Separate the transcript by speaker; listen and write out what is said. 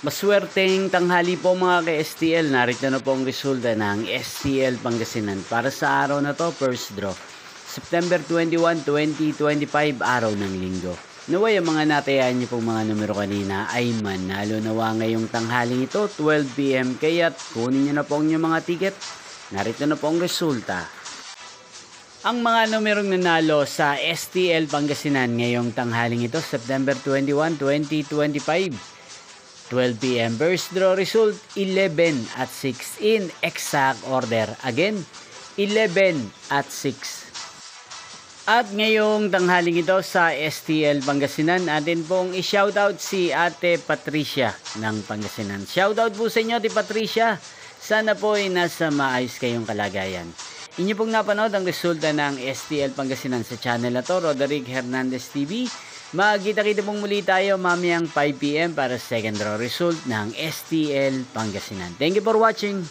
Speaker 1: Maswerteng tanghali po mga ka-STL. Narito na po ang resulta ng STL Pangasinan para sa araw na to, first draw. September 21, 2025, araw ng linggo. Naway ang mga natayaan niyo pong mga numero kanina ay manalo nawa ngayong tanghaling ito, 12 PM. Kaya't kunin niyo na po ang inyong mga ticket. Narito na po ang resulta. Ang mga numerong nanalo sa STL Pangasinan ngayong tanghaling ito, September 21, 2025. 12 PM. First draw result, 11 at 6 in exact order. Again, 11 at 6. At ngayong tanghaling ito sa STL Pangasinan, atin pong i-shoutout si Ate Patricia ng Pangasinan. Shoutout po sa inyo, Ate Patricia. Sana po ay nasa maayos kayong kalagayan. Inyo pong napanood ang resulta ng STL Pangasinan sa channel na to, Roderick Hernandez TV. Magkita-kita pong muli tayo mamayang 5 PM para sa second draw result ng STL Pangasinan. Thank you for watching.